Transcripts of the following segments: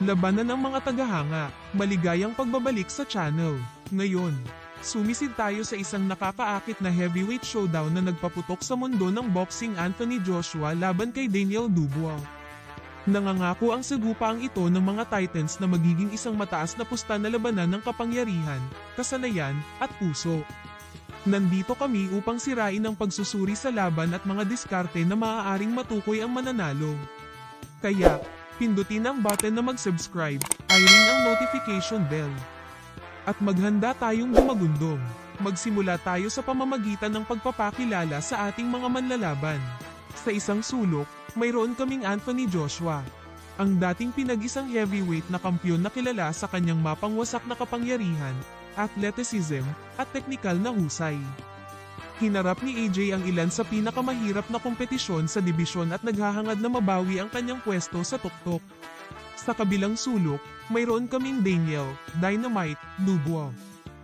Labanan ng mga tagahanga, maligayang pagbabalik sa channel. Ngayon, sumisid tayo sa isang nakakaakit na heavyweight showdown na nagpaputok sa mundo ng boxing. Anthony Joshua laban kay Daniel Dubois. Nangangako ang sagupaang ito ng mga Titans na magiging isang mataas na pusta na labanan ng kapangyarihan, kasanayan, at puso. Nandito kami upang sirain ang pagsusuri sa laban at mga diskarte na maaaring matukoy ang mananalo. Kaya, pindutin ang button na mag-subscribe, i-ring ang notification bell. At maghanda tayong gumagundong. Magsimula tayo sa pamamagitan ng pagpapakilala sa ating mga manlalaban. Sa isang sulok, mayroon kaming Anthony Joshua, ang dating pinag-isang heavyweight na kampiyon na kilala sa kanyang mapangwasak na kapangyarihan, athleticism, at teknikal na husay. Hinarap ni AJ ang ilan sa pinakamahirap na kompetisyon sa dibisyon at naghahangad na mabawi ang kanyang pwesto sa tuktok. Sa kabilang sulok, mayroon kaming Daniel "Dynamite" Dubois,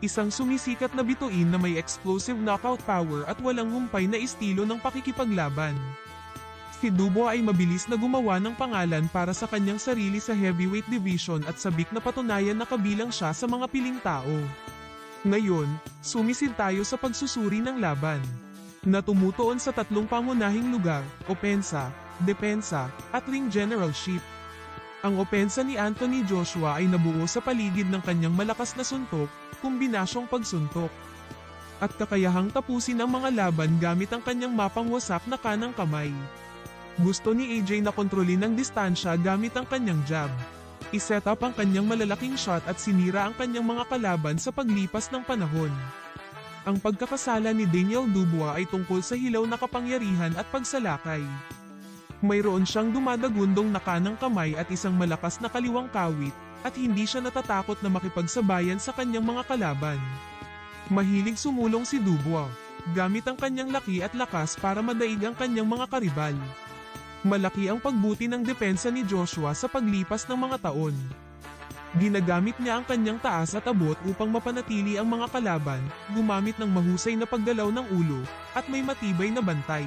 isang sumisikat na bituin na may explosive knockout power at walang humpay na estilo ng pakikipaglaban. Si Dubois ay mabilis na gumawa ng pangalan para sa kanyang sarili sa heavyweight division at sabik na patunayan na kabilang siya sa mga piling tao. Ngayon, sumisid tayo sa pagsusuri ng laban, na tumutuon sa tatlong pangunahing lugar: opensa, depensa, at ring generalship. Ang opensa ni Anthony Joshua ay nabuo sa paligid ng kanyang malakas na suntok, kombinasyong pagsuntok, at kakayahang tapusin ang mga laban gamit ang kanyang mapangwasak na kanang kamay. Gusto ni AJ na kontrolin ang distansya gamit ang kanyang jab. I-set up ang kanyang malalaking shot at sinira ang kanyang mga kalaban sa paglipas ng panahon. Ang pagkakasala ni Daniel Dubois ay tungkol sa hilaw na kapangyarihan at pagsalakay. Mayroon siyang dumadagundong na kanang kamay at isang malakas na kaliwang kawit, at hindi siya natatakot na makipagsabayan sa kanyang mga kalaban. Mahilig sumulong si Dubois, gamit ang kanyang laki at lakas para madaig ang kanyang mga karibal. Malaki ang pagbuti ng depensa ni Joshua sa paglipas ng mga taon. Ginagamit niya ang kanyang taas at abot upang mapanatili ang mga kalaban, gumamit ng mahusay na paggalaw ng ulo, at may matibay na bantay.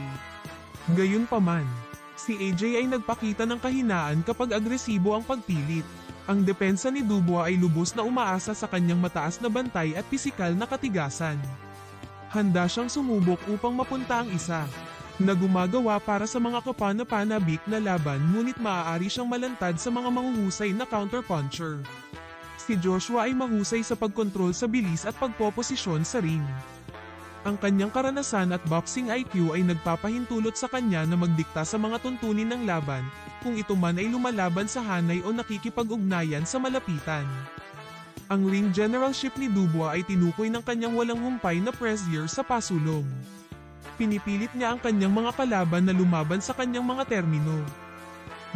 Gayunpaman, si AJ ay nagpakita ng kahinaan kapag agresibo ang pagpilit. Ang depensa ni Dubois ay lubos na umaasa sa kanyang mataas na bantay at pisikal na katigasan. Handa siyang sumubok upang mapunta ang isa, na gumagawa para sa mga kapana-panabik na laban, ngunit maaari siyang malantad sa mga mahuhusay na counterpuncher. Si Joshua ay mahusay sa pagkontrol sa bilis at pagpoposisyon sa ring. Ang kanyang karanasan at boxing IQ ay nagpapahintulot sa kanya na magdikta sa mga tuntunin ng laban, kung ito man ay lumalaban sa hanay o nakikipag-ugnayan sa malapitan. Ang ring generalship ni Dubois ay tinukoy ng kanyang walang humpay na pressure sa pasulong. Pinipilit niya ang kanyang mga kalaban na lumaban sa kanyang mga termino,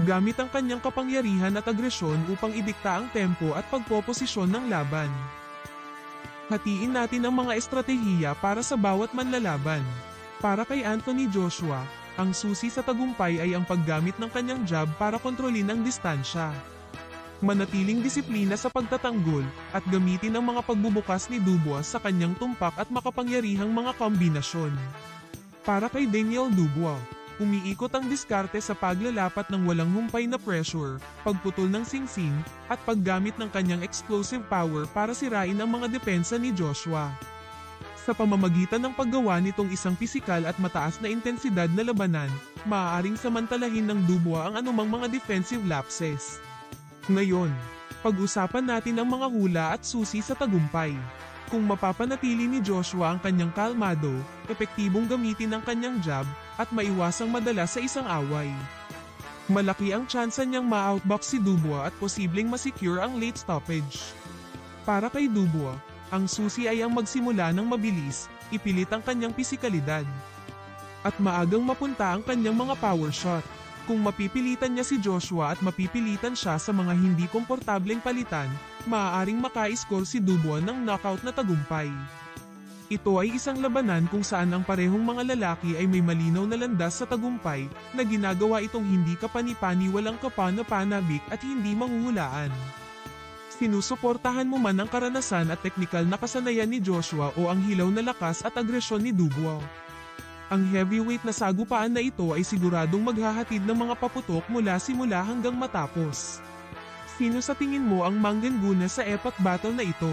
gamit ang kanyang kapangyarihan at agresyon upang idikta ang tempo at pagpoposisyon ng laban. Hatiin natin ang mga estratehiya para sa bawat manlalaban. Para kay Anthony Joshua, ang susi sa tagumpay ay ang paggamit ng kanyang jab para kontrolin ang distansya, manatiling disiplina sa pagtatanggol, at gamitin ang mga pagbubukas ni Dubois sa kanyang tumpak at makapangyarihang mga kombinasyon. Para kay Daniel Dubois, umiikot ang diskarte sa paglalapat ng walang humpay na pressure, pagputol ng singsing, at paggamit ng kanyang explosive power para sirain ang mga depensa ni Joshua. Sa pamamagitan ng paggawa nitong isang pisikal at mataas na intensidad na labanan, maaaring samantalahin ng Dubois ang anumang mga defensive lapses. Ngayon, pag-usapan natin ang mga hula at susi sa tagumpay. Kung mapapanatili ni Joshua ang kanyang kalmado, epektibong gamitin ang kanyang jab, at maiwasang madala sa isang away, malaki ang tsansa niyang ma-outbox si Dubois at posibleng masecure ang late stoppage. Para kay Dubois, ang susi ay ang magsimula ng mabilis, ipilit ang kanyang pisikalidad, at maagang mapunta ang kanyang mga power shot. Kung mapipilitan niya si Joshua at mapipilitan siya sa mga hindi komportableng palitan, maaaring maka-score si Dubois ng knockout na tagumpay. Ito ay isang labanan kung saan ang parehong mga lalaki ay may malinaw na landas sa tagumpay, na ginagawa itong hindi kapani-pani, walang kapana-panabik at hindi manghuhulaan. Sinusuportahan mo man ang karanasan at teknikal na kasanayan ni Joshua o ang hilaw na lakas at agresyon ni Dubois. Ang heavyweight na sagupaan na ito ay siguradong maghahatid ng mga paputok mula simula hanggang matapos. Sino sa tingin mo ang manggaguna sa epic battle na ito?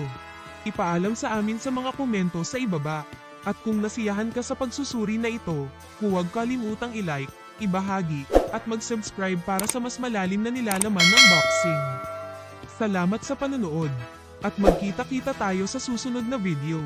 Ipaalam sa amin sa mga komento sa ibaba. At kung nasiyahan ka sa pagsusuri na ito, huwag kalimutang i-like, ibahagi, at mag-subscribe para sa mas malalim na nilalaman ng boxing. Salamat sa panonood, at magkita-kita tayo sa susunod na video.